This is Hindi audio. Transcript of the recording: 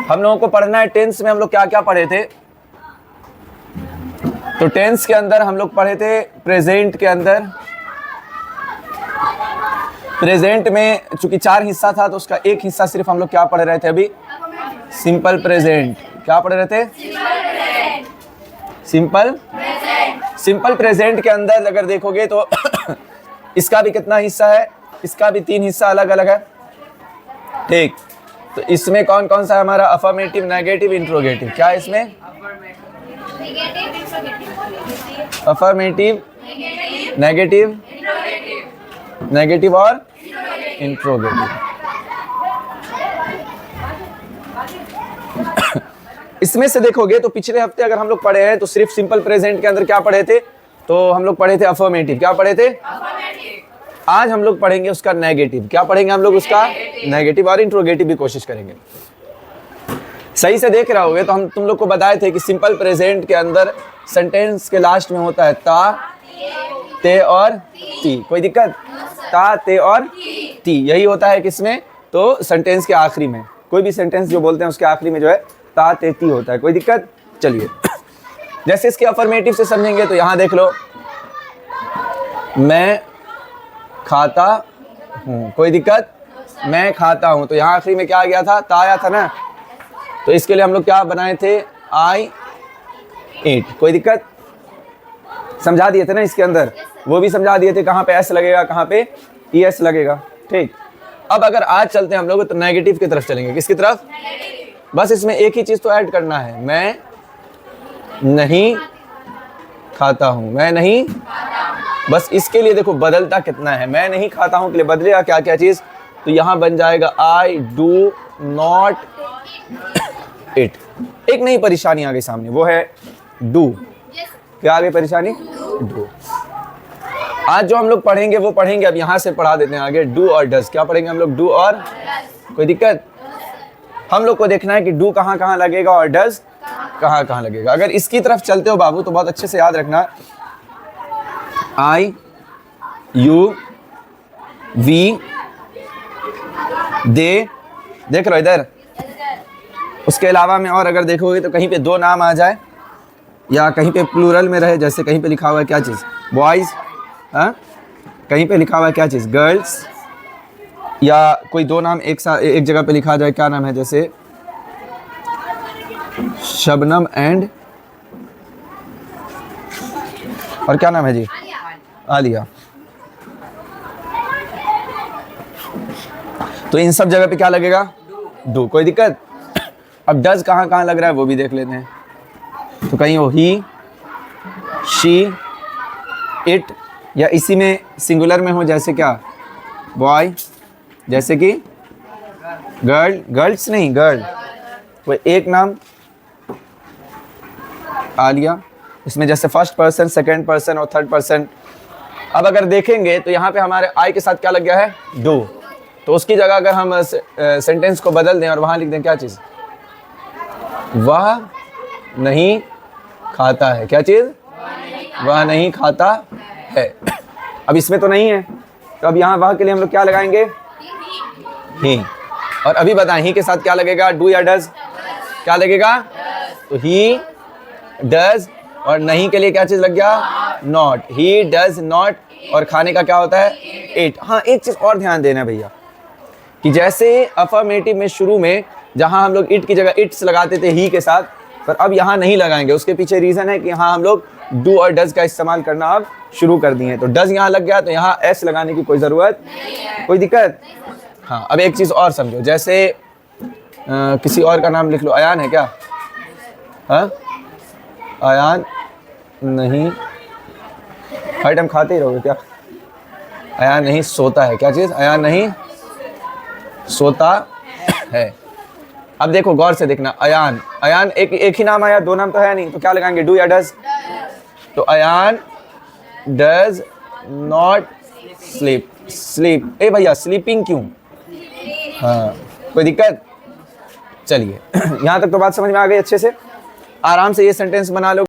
हम लोगों को पढ़ना है टेंस में हम लोग क्या क्या पढ़े थे। तो टेंस के अंदर हम लोग पढ़े थे प्रेजेंट के अंदर। प्रेजेंट में चूंकि 4 हिस्सा था तो उसका एक हिस्सा सिर्फ हम लोग क्या पढ़ रहे थे अभी, सिंपल प्रेजेंट। क्या पढ़ रहे थे? सिंपल प्रेजेंट के अंदर अगर देखोगे तो इसका भी कितना हिस्सा है, इसका भी 3 हिस्सा अलग अलग है। ठीक, तो इसमें कौन कौन सा है हमारा? Affirmative, negative, interrogative. क्या है इसमें? अफर्मेटिव, नेगेटिव और इंट्रोगेटिव। इसमें से देखोगे तो पिछले हफ्ते अगर हम लोग पढ़े हैं तो सिर्फ सिंपल प्रेजेंट के अंदर क्या पढ़े थे? तो हम लोग पढ़े थे अफर्मेटिव। क्या पढ़े थे? आज हम लोग पढ़ेंगे उसका नेगेटिव। क्या पढ़ेंगे हम लोग? उसका नेगेटिव और इंट्रोगेटिव भी कोशिश करेंगे। सही से देख रहे होगे तो हम तुम लोग को बताए थे कि सिंपल प्रेजेंट के अंदर सेंटेंस के लास्ट में होता है ता, ते और ती। कोई दिक्कत? ता, ते और ती यही होता है किसमें? तो सेंटेंस के आखिरी में। कोई भी सेंटेंस जो बोलते हैं उसके आखिरी में जो है ता, ते, ती होता है। कोई दिक्कत? चलिए जैसे इसके अफर्मेटिव से समझेंगे तो यहाँ देख लो, मैं खाता हूँ। कोई दिक्कत? मैं खाता हूँ, तो यहाँ आखिरी में क्या आ गया था? ता आया था ना। तो इसके लिए हम लोग क्या बनाए थे? आई ईट। कोई दिक्कत? समझा दिए थे ना इसके अंदर, वो भी समझा दिए थे कहाँ पे एस लगेगा, कहाँ पे ई एस लगेगा। ठीक, अब अगर आज चलते हैं हम लोग तो नेगेटिव की तरफ चलेंगे। किसकी तरफ? बस इसमें एक ही चीज़ तो ऐड करना है, मैं नहीं खाता हूँ। मैं नहीं, बस इसके लिए देखो बदलता कितना है। मैं नहीं खाता हूँ के लिए बदलेगा क्या क्या चीज़? तो यहाँ बन जाएगा आई डू नॉट इट। एक नई परेशानी आ गई सामने, वो है डू। क्या आ गई परेशानी? डू। आज जो हम लोग पढ़ेंगे वो पढ़ेंगे, अब यहाँ से पढ़ा देते हैं आगे, डू और डज। क्या पढ़ेंगे हम लोग? डू और। कोई दिक्कत? हम लोग को देखना है कि डू कहाँ कहाँ लगेगा और डज कहाँ कहाँ लगेगा। अगर इसकी तरफ चलते हो बाबू तो बहुत अच्छे से याद रखना, आई, यू, वी, दे। देख रहे हो इधर? उसके अलावा में और अगर देखोगे तो कहीं पे 2 नाम आ जाए या कहीं पे प्लूरल में रहे, जैसे कहीं पे लिखा हुआ है क्या चीज़? बॉयज़। हाँ, कहीं पे लिखा हुआ है क्या चीज़? गर्ल्स। या कोई 2 नाम एक जगह पे लिखा जाए, क्या नाम है? जैसे शबनम एंड, और क्या नाम है जी? आलिया। तो इन सब जगह पे क्या लगेगा? डू। कोई दिक्कत? अब डज कहाँ कहाँ लग रहा है वो भी देख लेते हैं। तो कहीं हो ही, शी, इट, या इसी में सिंगुलर में हो, जैसे क्या? बॉय, जैसे कि गर्ल। गर्ल्स नहीं, गर्ल। कोई एक नाम आलिया, इसमें जैसे फर्स्ट पर्सन, सेकंड पर्सन और थर्ड पर्सन। अब अगर देखेंगे तो यहाँ पे हमारे आई के साथ क्या लग गया है? डू। तो उसकी जगह अगर हम सेंटेंस को बदल दें और वहाँ लिख दें क्या चीज़? वह नहीं खाता है। क्या चीज़? वह नहीं खाता है। अब इसमें तो नहीं है, तो अब यहाँ वह के लिए हम लोग क्या लगाएंगे? ही। और अभी बताएं ही के साथ क्या लगेगा? डू या डज? क्या लगेगा? तो ही, डज, और नहीं के लिए क्या चीज़ लग गया? नॉट। He does not. और खाने का क्या होता है? इट। हाँ, एक चीज़ और ध्यान देना भैया कि जैसे अफर्मेटिव में शुरू में जहाँ हम लोग इट की जगह इट्स लगाते थे ही के साथ, पर अब यहाँ नहीं लगाएंगे। उसके पीछे रीज़न है कि यहाँ हम लोग डू और डज का इस्तेमाल करना अब शुरू कर दिए हैं। तो डज यहाँ लग गया तो यहाँ एस लगाने की कोई ज़रूरत, कोई दिक्कत? हाँ, अब एक चीज़ और समझो, जैसे किसी और का नाम लिख लो। अयान है क्या? हाँ, अयान नहीं, हर टाइम खाते ही रहोगे क्या? अयान नहीं सोता है। क्या चीज़? अयान नहीं सोता है। अब देखो गौर से देखना, अयान, अयान एक ही नाम आया, 2 नाम तो है नहीं, तो क्या लगाएंगे? डू या डज? तो Ayaan does not sleep. Sleep, ए भैया स्लीपिंग क्यों? हाँ, कोई दिक्कत? चलिए यहाँ तक तो बात समझ में आ गई अच्छे से। आराम से ये सेंटेंस बना लो।